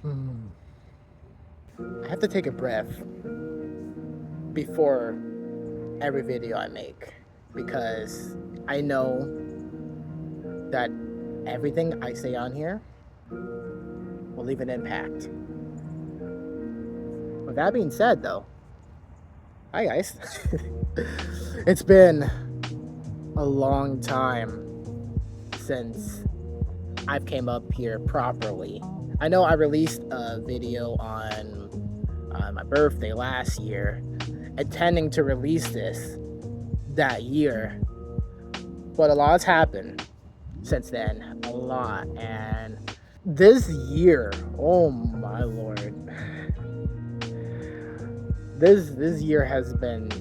Hmm. I have to take a breath before every video I make because I know that everything I say on here will leave an impact. With that being said, though, hi guys. It's been a long time since I've came up here properly. I know I released a video on my birthday last year, intending to release this that year, but a lot has happened since then. A lot. And this year, oh my lord, this year has been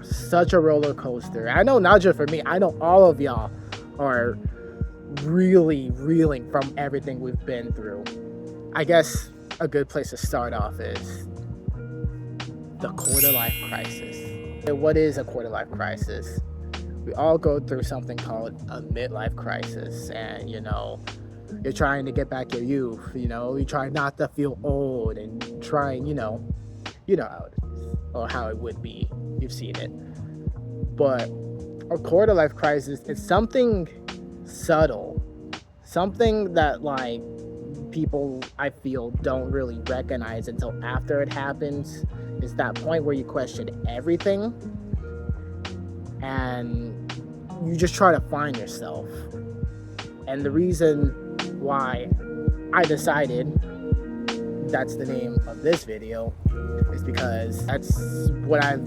such a roller coaster. I know not just for me, I know all of y'all are really reeling from everything we've been through. I guess a good place to start off is the quarter life crisis. What is a quarter life crisis? We all go through something called a midlife crisis, and you're trying to get back your youth. You try not to feel old, and trying, how it is, or how it would be. You've seen it. But a quarter life crisis is something subtle, something that people, I feel, don't really recognize until after it happens. Is that point where you question everything and you just try to find yourself. And the reason why I decided that's the name of this video is because that's what I've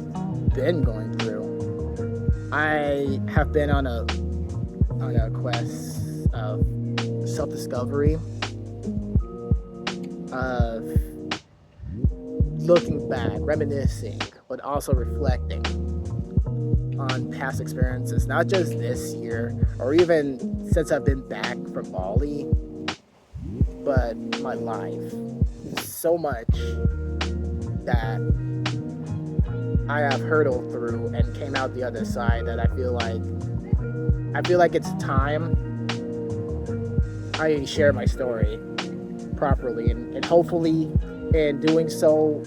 been going through. I have been on a quest of self-discovery, of looking back, reminiscing, but also reflecting on past experiences, not just this year or even since I've been back from Bali, but my life. So much that I have hurdled through and came out the other side that I feel like it's time I share my story properly, and hopefully in doing so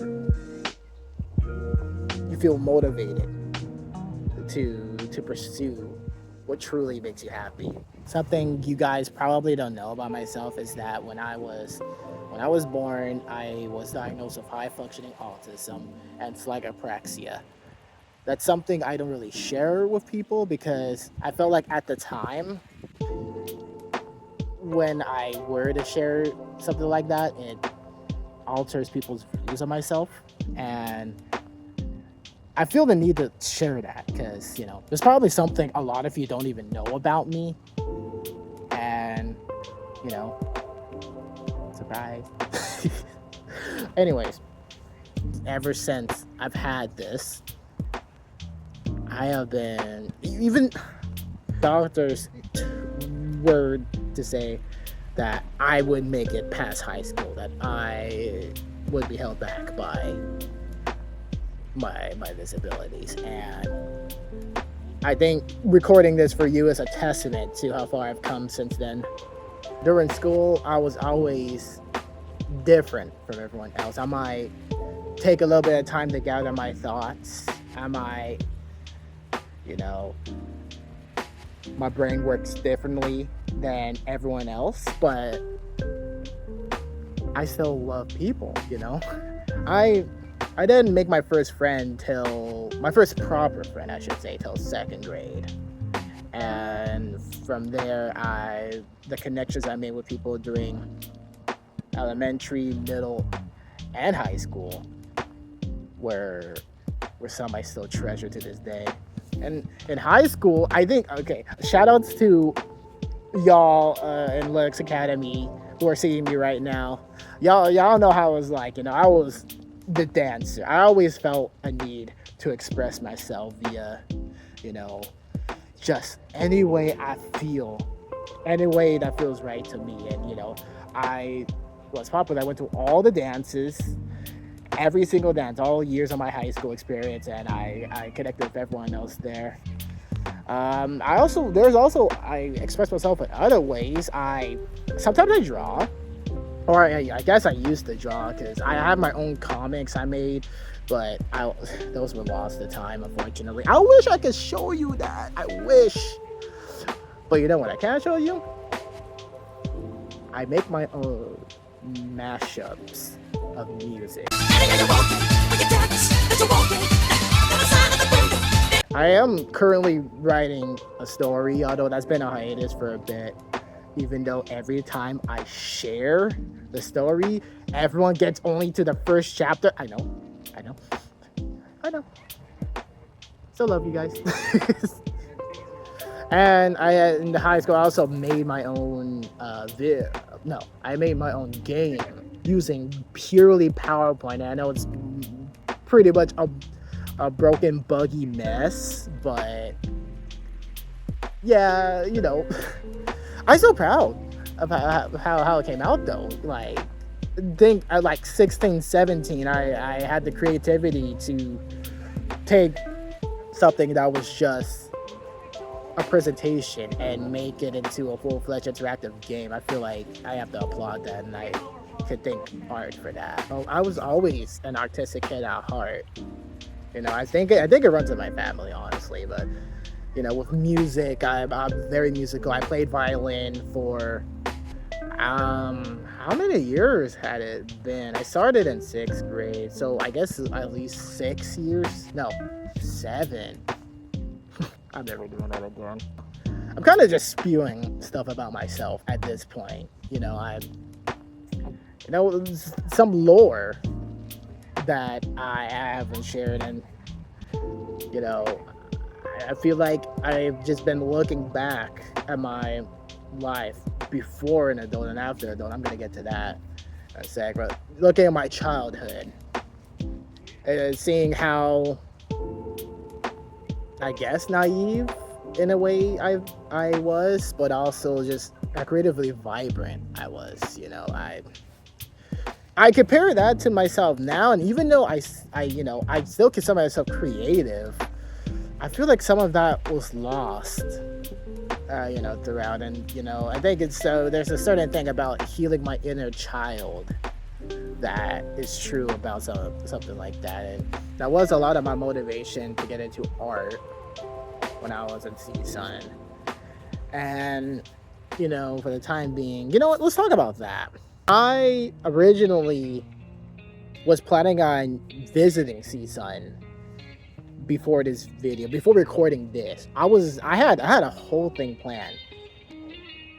you feel motivated to pursue what truly makes you happy. Something you guys probably don't know about myself is that when I was born, I was diagnosed with high functioning autism and apraxia. That's something I don't really share with people because I felt like at the time when I were to share something like that, it alters people's views of myself. And I feel the need to share that because, there's probably something a lot of you don't even know about me. And, surprise. Anyways, ever since I've had this, I have been, even doctors were to say that I would make it past high school, that I would be held back by my disabilities. And I think recording this for you is a testament to how far I've come since then. During school, I was always different from everyone else. I might take a little bit of time to gather my thoughts. I might, my brain works differently than everyone else, but I still love people, I didn't make my first proper friend, I should say, till second grade. And from there, the connections I made with people during elementary, middle, and high school were some I still treasure to this day. And in high school, I think, okay, shout outs to y'all in Linux Academy who are seeing me right now. Y'all know how it was like, I was the dancer. I always felt a need to express myself via, just any way I feel, any way that feels right to me. And, I was popular. I went to all the dances, every single dance, all years of my high school experience, and I connected with everyone else there. I express myself in other ways. Sometimes I draw. or I guess I used to draw because I have my own comics I made, but those were lost to time, unfortunately. I wish I could show you that. I wish. But you know what I can show you? I make my own mashups of music. I am currently writing a story, although that's been a hiatus for a bit. Even though every time I share the story, everyone gets only to the first chapter. I know. Still love you guys. And in the high school, I also made my own I made my own game using purely PowerPoint. And I know it's pretty much a broken, buggy mess, but yeah, I'm so proud of how it came out though. Like, think at like 16, 17, I had the creativity to take something that was just a presentation and make it into a full-fledged interactive game. I feel like I have to applaud that, and I could thank art for that. I was always an artistic kid at heart. I think it runs in my family, honestly. But with music, I'm very musical. I played violin for how many years had it been? I started in 6th grade, so I guess at least 6 years. No, 7. I'm never doing that again. I'm kind of just spewing stuff about myself at this point. Some lore that I haven't shared, and I feel like I've just been looking back at my life before an adult and after adult. I'm gonna get to that in a sec, but looking at my childhood, seeing how, I guess, naive in a way I was, but also just creatively vibrant I was. I compare that to myself now, and even though I still consider myself creative, I feel like some of that was lost, throughout. And I think there's a certain thing about healing my inner child that is true about something like that, and that was a lot of my motivation to get into art when I was in CSUN. And for the time being, let's talk about that. I originally was planning on visiting CSUN before recording this. I had a whole thing planned.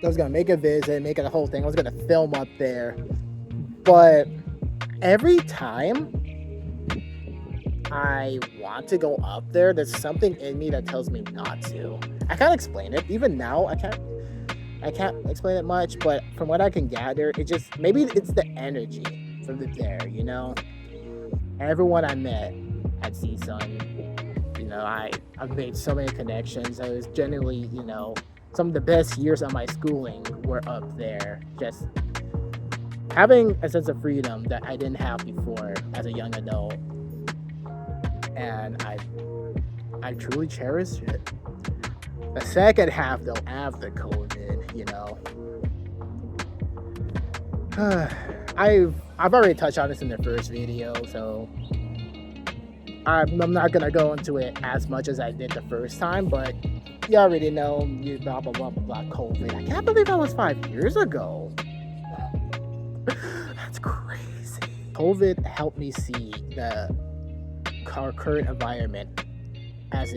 I was gonna make a visit, make it a whole thing. I was gonna film up there, but every time I want to go up there, there's something in me that tells me not to. I can't explain it. Even now, I can't explain it much, but from what I can gather, maybe it's the energy from there, Everyone I met at CSUN, I've made so many connections. I was genuinely, some of the best years of my schooling were up there. Just having a sense of freedom that I didn't have before as a young adult. And I truly cherish it. The second half, though, after COVID, I've already touched on this in the first video, so I'm not gonna go into it as much as I did the first time. But you already know, blah blah blah blah COVID. I can't believe that was 5 years ago. That's crazy. COVID helped me see our current environment as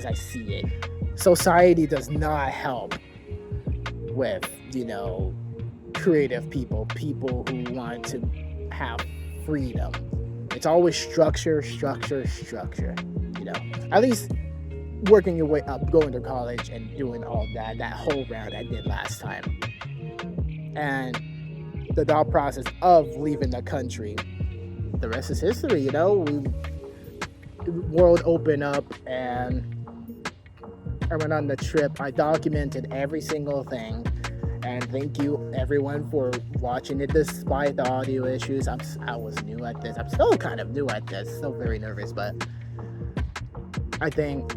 I see it. Society does not help with, creative people who want to have freedom. It's always structure. At least working your way up, going to college and doing all that whole round I did last time. And the thought process of leaving the country, the rest is history. World opened up, and I went on the trip. I documented every single thing, and thank you everyone for watching it despite the audio issues. I was new at this. I'm still kind of new at this, still very nervous, but I think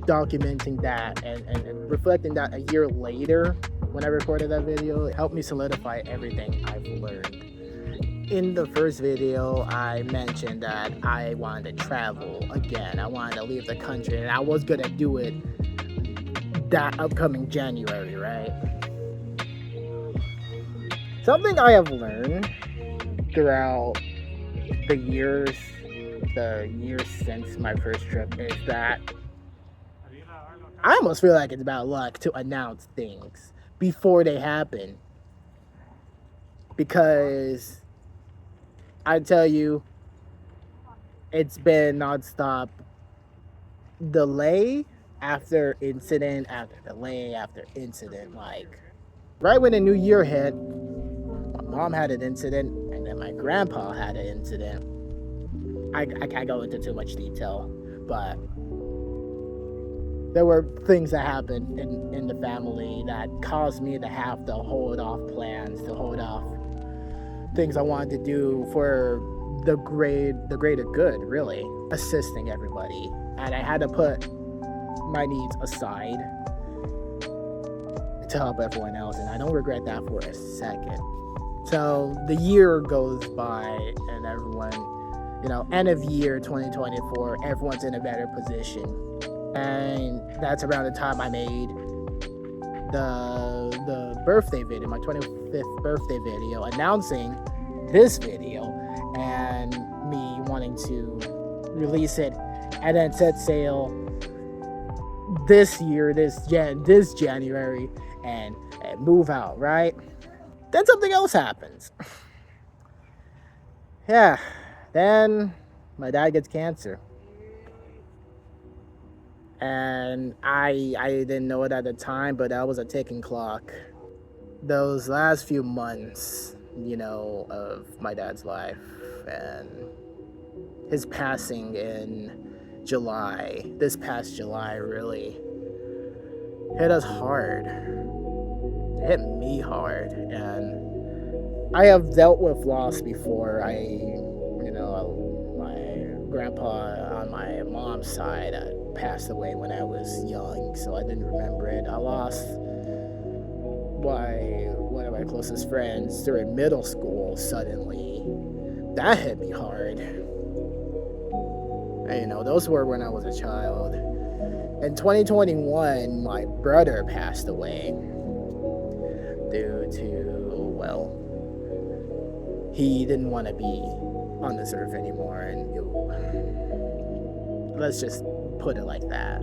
documenting that and reflecting that a year later when I recorded that video. It helped me solidify everything I've learned. In the first video, I mentioned that I wanted to travel again. I wanted to leave the country, and I was gonna do it that upcoming January, right? Something I have learned throughout the years since my first trip is that I almost feel like it's about luck to announce things before they happen. Because I tell you, it's been nonstop delay after incident after delay after incident. Like, right when the new year hit, my mom had an incident, and then my grandpa had an incident. I can't go into too much detail, but there were things that happened in the family that caused me to have to hold off plans, to hold off things I wanted to do for the greater good, really, assisting everybody. And I had to put my needs aside to help everyone else, and I don't regret that for a second. So the year goes by, and everyone, end of year 2024, everyone's in a better position. And that's around the time I made the birthday video, my 25th birthday video, announcing this video and me wanting to release it and then set sail this year, this January, and move out, right? Then something else happens. Yeah, then my dad gets cancer. And I didn't know it at the time, but that was a ticking clock. Those last few months, of my dad's life and his passing in July, this past July, really hit us hard. It hit me hard, and I have dealt with loss before. My grandpa on my mom's side passed away when I was young, so I didn't remember it. I lost one of my closest friends during middle school suddenly. That hit me hard. And, those were when I was a child. In 2021, my brother passed away due to, he didn't want to be on this earth anymore, and let's just put it like that.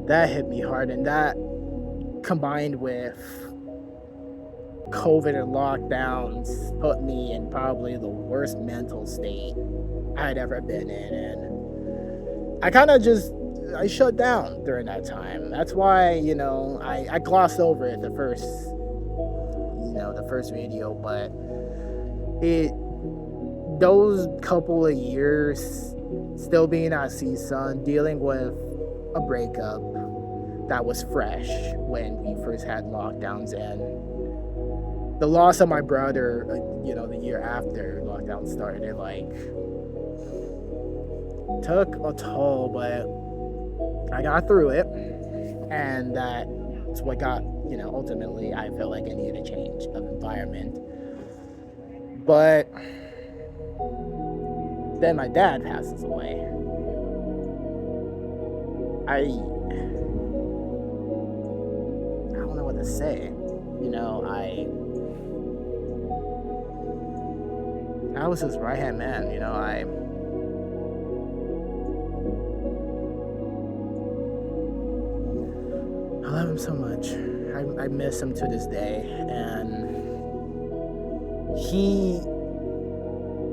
That hit me hard, and that combined with COVID and lockdowns put me in probably the worst mental state I'd ever been in, and I kind of I shut down during that time. That's why, I glossed over it the first video, but those couple of years still being at CSUN, dealing with a breakup that was fresh when we first had lockdowns, and the loss of my brother, the year after lockdown started, took a toll, but I got through it, and that's what got, ultimately I felt like I needed a change of environment. But then my dad passes away. I don't know what to say. I was his right hand man. I love him so much. I miss him to this day, and he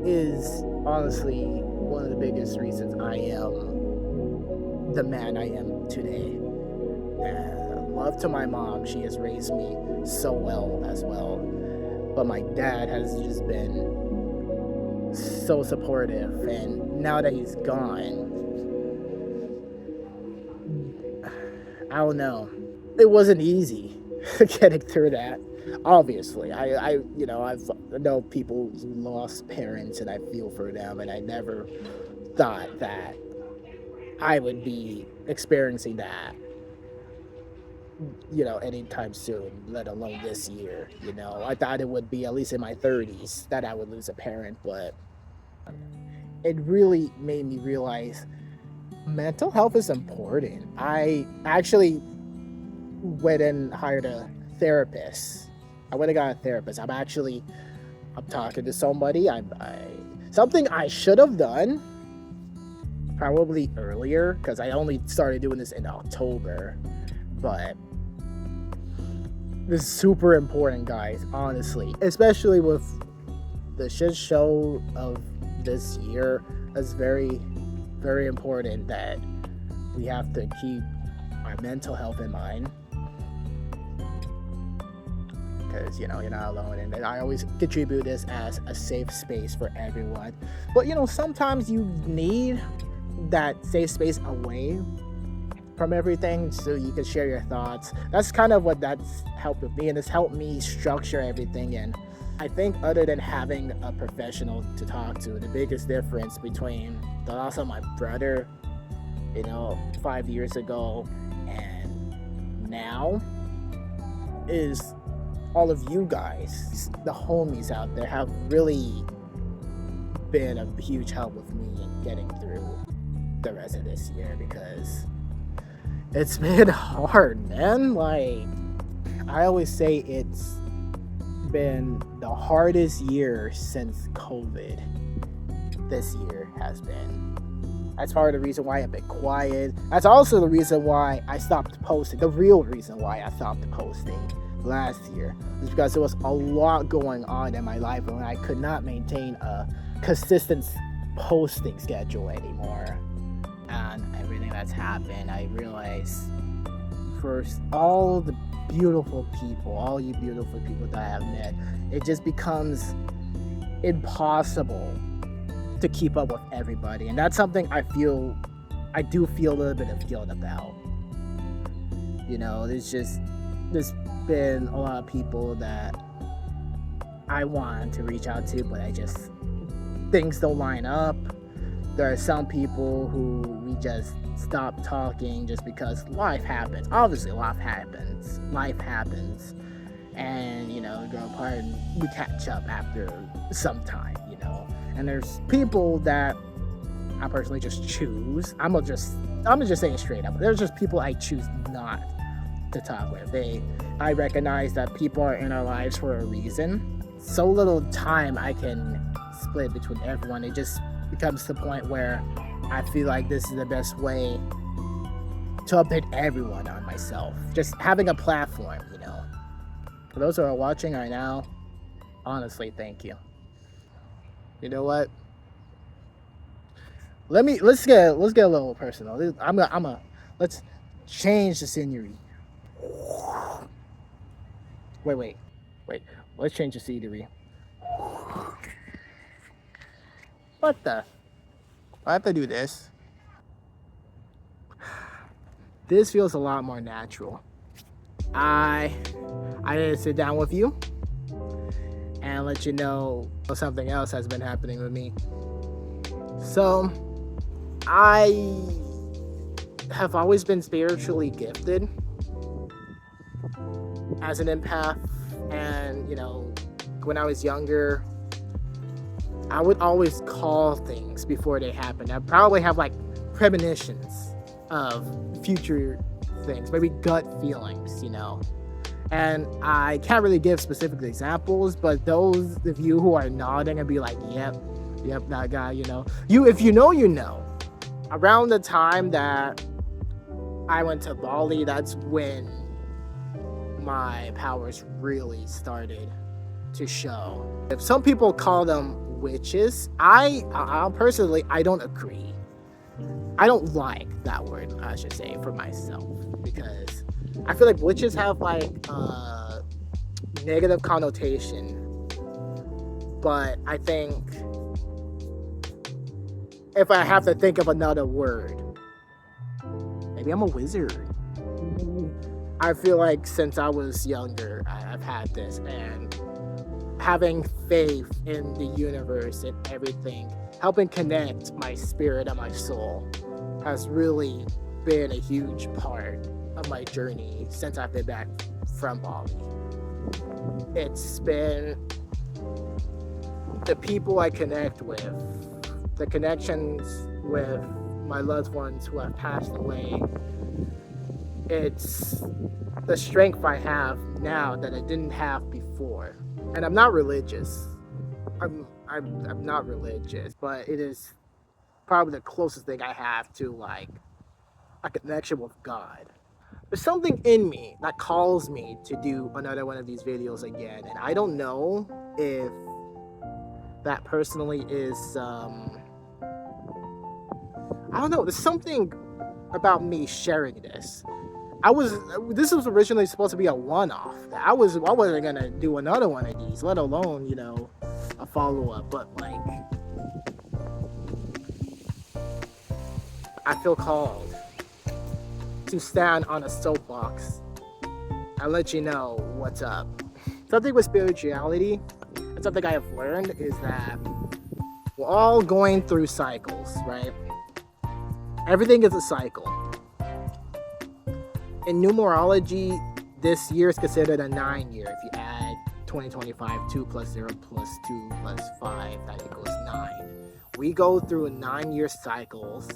is honestly one of the biggest reasons I am the man I am today. And love to my mom, she has raised me so well as well. But my dad has just been so supportive, and now that he's gone, I don't know. It wasn't easy getting through that. Obviously, I know people who lost parents, and I feel for them, and I never thought that I would be experiencing that. anytime soon, let alone this year. I thought it would be at least in my 30s that I would lose a parent, but it really made me realize mental health is important. I actually went and hired a therapist. I went and got a therapist. I'm talking to somebody. Something I should have done probably earlier, because I only started doing this in October. But this is super important, guys, honestly, especially with the shit show of this year. It's very, very important that we have to keep our mental health in mind, because you're not alone. And I always contribute this as a safe space for everyone, but sometimes you need that safe space away from everything so you can share your thoughts. That's kind of what that's helped with me, and it's helped me structure everything. And I think other than having a professional to talk to, the biggest difference between the loss of my brother 5 years ago and now is all of you guys, the homies out there, have really been a huge help with me in getting through the rest of this year, because it's been hard, man. Like, I always say, it's been the hardest year since COVID. This year has been. That's part of the reason why I've been quiet. That's also the reason why I stopped posting. The real reason why I stopped posting last year is because there was a lot going on in my life, and I could not maintain a consistent posting schedule anymore. And everything that's happened, I realized, first, all the beautiful people, all you beautiful people that I have met, it just becomes impossible to keep up with everybody. And that's something I do feel a little bit of guilt about. There's been a lot of people that I want to reach out to, but things don't line up. There are some people who we just stop talking just because life happens. Obviously, life happens. And, we grow apart and we catch up after some time, And there's people that I personally just choose. I'm just saying straight up. There's just people I choose not to talk with. I recognize that people are in our lives for a reason. So little time I can split between everyone. It just becomes the point where I feel like this is the best way to update everyone on myself. Just having a platform, For those who are watching right now, honestly, thank you. You know what? Let's get a little personal. Let's change the scenery. Wait. Let's change the scenery. What the? I have to do this. This feels a lot more natural. I didn't sit down with you and let you know something else has been happening with me. So, I have always been spiritually gifted as an empath, and when I was younger, I would always call things before they happen. I'd probably have premonitions of future things, maybe gut feelings, And I can't really give specific examples, but those of you who are nodding and be like, yep, that guy, if you know. Around the time that I went to Bali, that's when my powers really started to show. If some people call them witches, I personally, I don't agree. I don't like that word, I should say, for myself, because I feel like witches have a negative connotation. But I think if I have to think of another word, maybe I'm a wizard. I feel like since I was younger, I've had this, and having faith in the universe and everything, helping connect my spirit and my soul, has really been a huge part of my journey since I've been back from Bali. It's been the people I connect with, the connections with my loved ones who have passed away. It's the strength I have now that I didn't have before. And I'm not religious. I'm not religious, but it is probably the closest thing I have to like a connection with God. There's something in me that calls me to do another one of these videos again, and I don't know if that personally is I don't know, there's something about me sharing this. This was originally supposed to be a one-off. I wasn't gonna do another one of these, let alone, you know, a follow-up, but like I feel called to stand on a soapbox and let you know what's up. Something with spirituality, and something I have learned is that we're all going through cycles, right? Everything is a cycle. In numerology, this year is considered a 9-year. If you add 2025, 2 plus 0 plus 2 plus 5, that equals 9. We go through 9-year cycles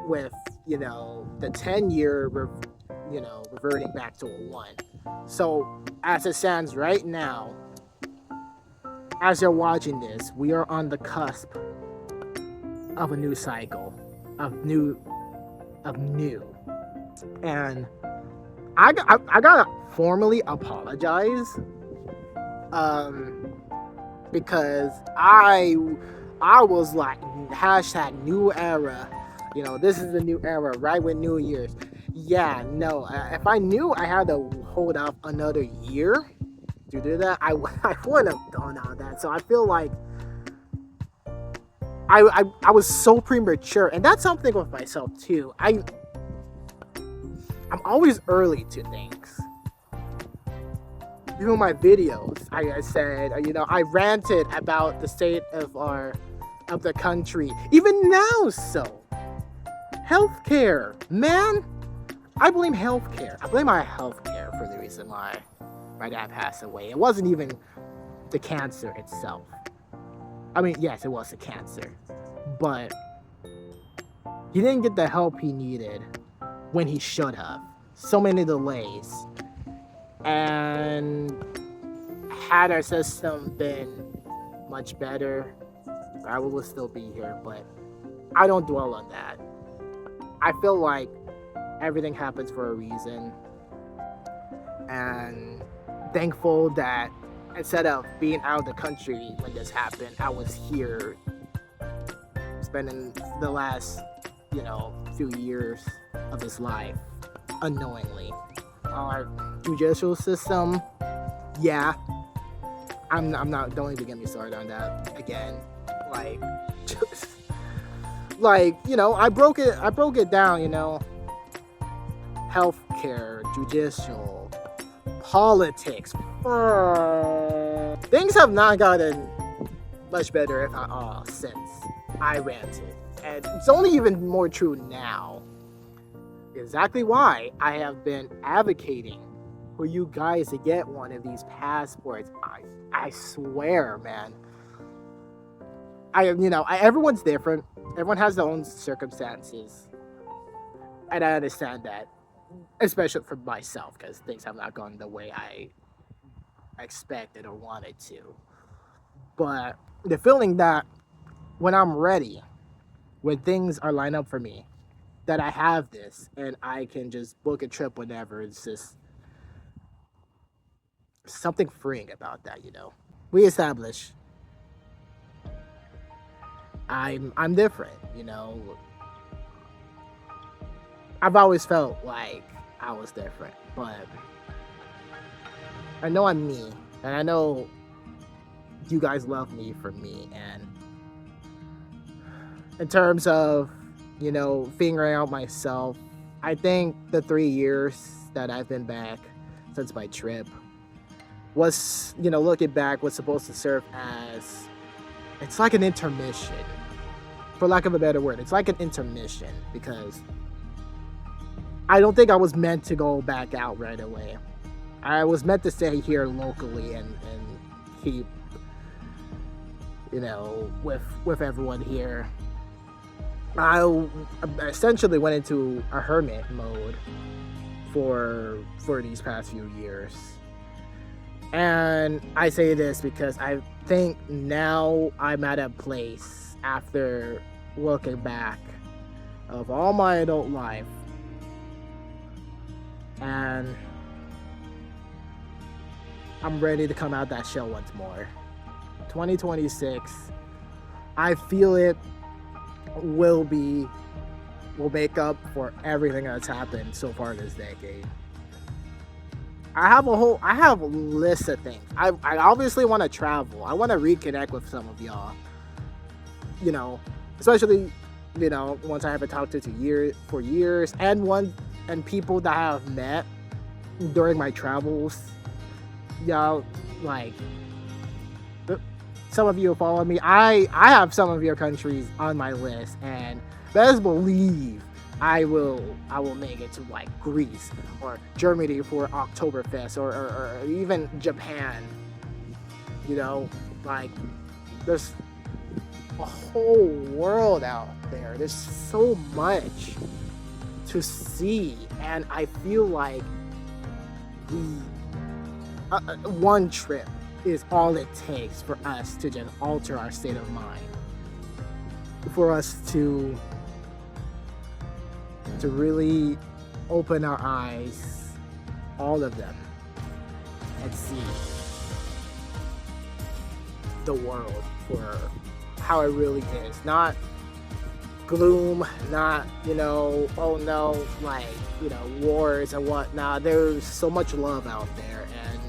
with, you know, the 10-year, reverting back to a 1. So, as it stands right now, as you're watching this, we are on the cusp of a new cycle, of new. And I gotta formally apologize, because I was like hashtag new era, you know, this is the new era, right, with New Year's. Yeah, no, if I knew I had to hold up another year to do that, I wouldn't have done all that. So I feel like I was so premature, and that's something with myself too. I'm always early to things. Even my videos, I said, you know, I ranted about the state of the country. Even now, so healthcare, man. I blame healthcare. I blame my healthcare for the reason why my dad passed away. It wasn't even the cancer itself. I mean, yes, it was a cancer, but he didn't get the help he needed when he should have. So many delays. And had our system been much better, I would still be here, but I don't dwell on that. I feel like everything happens for a reason, and thankful that instead of being out of the country when this happened, I was here spending the last, few years of his life unknowingly. Our judicial system, yeah, I'm not, don't even get me started on that again. Like, just, I broke it down, healthcare, judicial, politics. Things have not gotten much better, if not all, since I ranted. And it's only even more true now. Exactly why I have been advocating for you guys to get one of these passports. I swear, man. Everyone's different. Everyone has their own circumstances. And I understand that. Especially for myself, because things have not gone the way I expected or wanted to. But the feeling that when I'm ready, when things are lined up for me, that I have this and I can just book a trip whenever, it's just something freeing about that, We establish I'm different, I've always felt like I was different, but I know I'm me, and I know you guys love me for me. And in terms of, figuring out myself, I think the 3 years that I've been back since my trip was, looking back, was supposed to serve as, it's like an intermission, for lack of a better word. It's like an intermission, because I don't think I was meant to go back out right away. I was meant to stay here locally and keep, with everyone here. I essentially went into a hermit mode for these past few years. And I say this because I think now I'm at a place, after looking back of all my adult life, and I'm ready to come out that shell once more. 2026, I feel it will make up for everything that's happened so far this decade. I have a list of things. I obviously want to travel. I want to reconnect with some of y'all. Especially, once I haven't talked to for years, and people that I have met during my travels. Y'all, like, some of you follow me. I have some of your countries on my list, and best believe I will make it to like Greece or Germany for Oktoberfest, or even Japan. Like, there's a whole world out there. There's so much to see, and I feel like one trip is all it takes for us to just alter our state of mind, for us to really open our eyes, all of them, and see the world for how it really is. Not gloom, not, oh no, like, wars and whatnot. There's so much love out there, and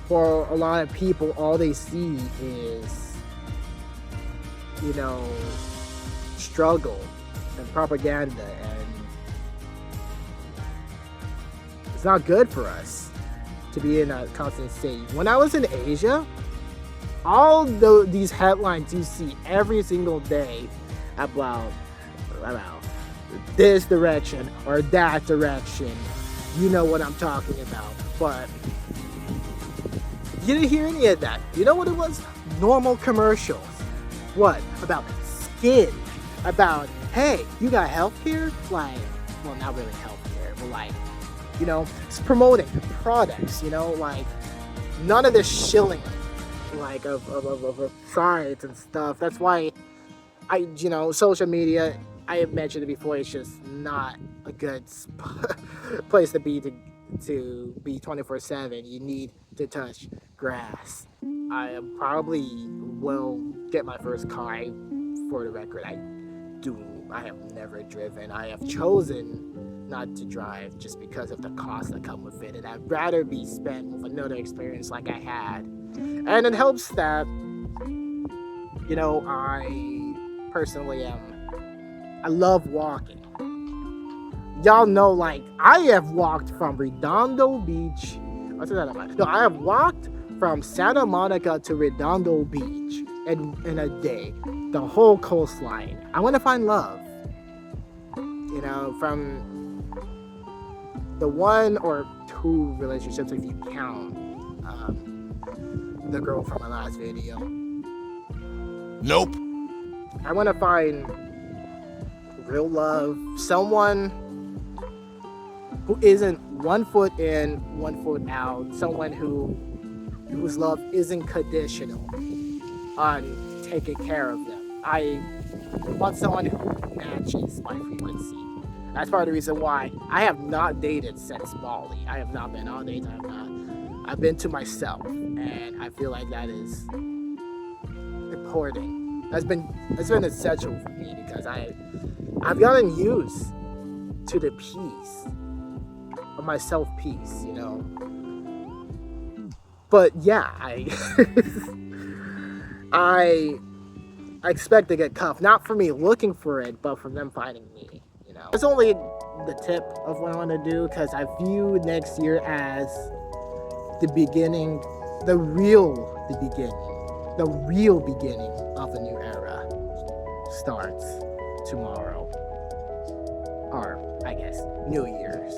for a lot of people, all they see is, struggle and propaganda, and it's not good for us to be in a constant state. When I was in Asia, all these headlines you see every single day about this direction or that direction, you know what I'm talking about. But you didn't hear any of that. You know what it was? Normal commercials. What? About skin. About, hey, you got healthcare? Like, well, not really healthcare, but like, it's promoting products, like, none of this shilling, like, of science and stuff. That's why social media, I have mentioned it before, it's just not a good place to be 24/7. You need to touch grass. I probably will get my first car. For the record, I have never driven. I have chosen not to drive just because of the costs that come with it, and I'd rather be spent with another experience like I had. And it helps that I personally I love walking. Y'all know, like, I have walked from Redondo Beach. What's that about? No, I have walked from Santa Monica to Redondo Beach in a day. The whole coastline. I want to find love. From the one or two relationships, if you count the girl from my last video. Nope. I want to find real love. Someone who isn't 1 foot in, 1 foot out. Someone whose love isn't conditional on taking care of them. I want someone who matches my frequency. That's part of the reason why I have not dated since Bali. I have not been on dates. I've been to myself, and I feel like that is important. That's been essential for me, because I've gotten used to the peace of my self-peace, But yeah, I expect to get cuffed, not for me looking for it, but from them finding me. It's only the tip of what I want to do, because I view next year as the beginning, the real beginning of a new era starts tomorrow. or I guess New Year's,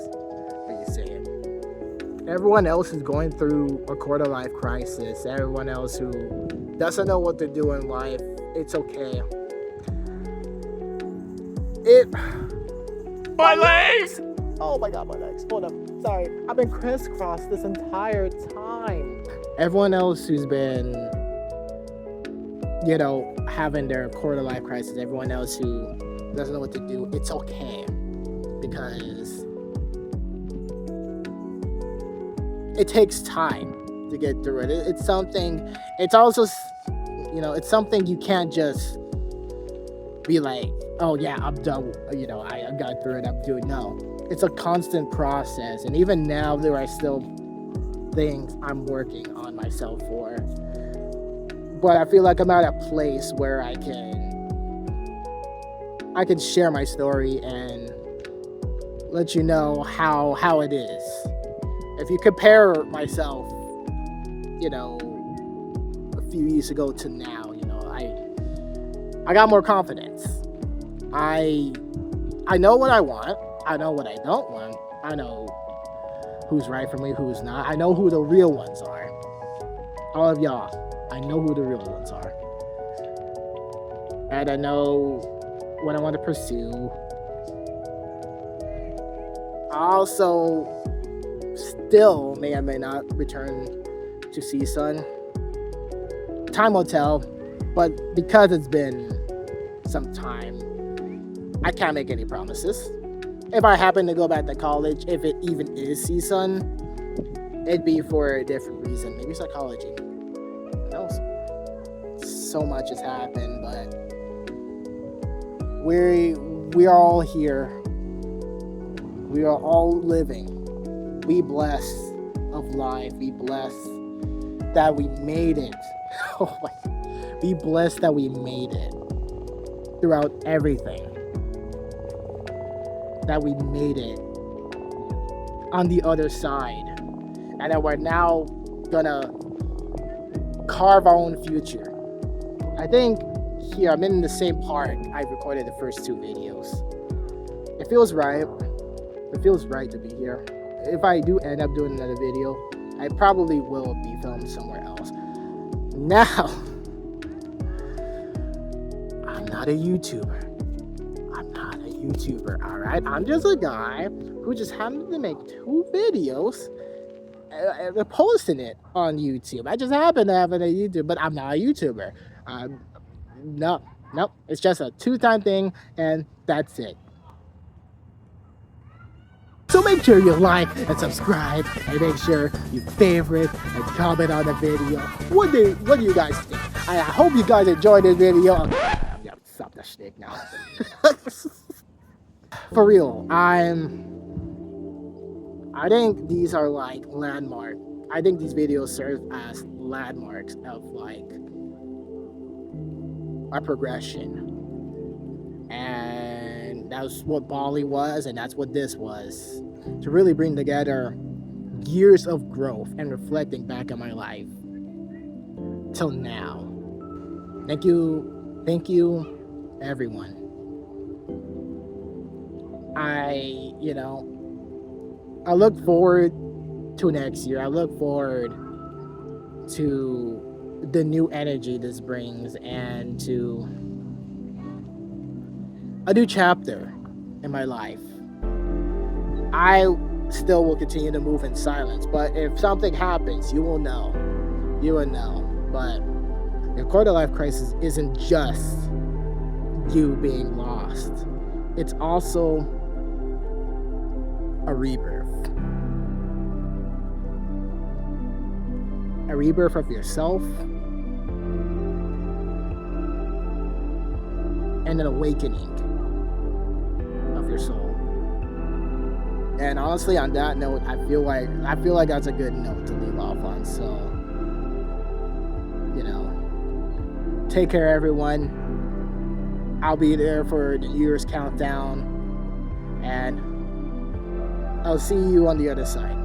how you say it. Everyone else is going through a quarter life crisis. Everyone else who doesn't know what to do in life, it's okay. My legs! Oh my god, my legs. Hold up. Sorry. I've been crisscrossed this entire time. Everyone else who's been, having their quarter life crisis, everyone else who doesn't know what to do, it's okay. Because it takes time to get through it. It's something you can't just be like, oh yeah, I'm done, I got through it, I'm doing. No, it's a constant process, and even now there are still things I'm working on myself for, but I feel like I'm at a place where I can share my story and let you know how it is. If you compare myself, a few years ago to now, I got more confidence. I know what I want. I know what I don't want. I know who's right for me, who's not. I know who the real ones are. All of y'all, I know who the real ones are. And I know what I want to pursue. I also still may or may not return to CSUN. Time will tell, but because it's been some time, I can't make any promises. If I happen to go back to college, if it even is CSUN, it'd be for a different reason, maybe psychology. So much has happened, but we are all here. We are all living. We blessed of life. We blessed that we made it. Oh my God. Be blessed that we made it throughout everything. That we made it on the other side, and that we're now gonna carve our own future. I think here I'm in the same park I recorded the first two videos. It feels right. It feels right to be here. If I do end up doing another video, I probably will be filmed somewhere else. Now, I'm not a YouTuber. Alright? I'm just a guy who just happened to make 2 videos and posting it on YouTube. I just happen to have it on YouTube, but I'm not a YouTuber. No, it's just a 2-time thing, and that's it. So make sure you like and subscribe, and make sure you favorite and comment on the video. What do you guys think? I hope you guys enjoyed this video. Yeah, stop the shtick now. For real, I think these are like landmark. I think these videos serve as landmarks of like my progression. And that's what Bali was, and that's what this was. To really bring together years of growth and reflecting back on my life till now. Thank you, everyone. I look forward to next year. I look forward to the new energy this brings and to a new chapter in my life. I still will continue to move in silence, but if something happens, you will know. You will know. But the quarter life crisis isn't just you being lost. It's also a rebirth. A rebirth of yourself and an awakening of your soul. And honestly, on that note, I feel like that's a good note to leave off on. So, take care, everyone. I'll be there for the year's countdown, and I'll see you on the other side.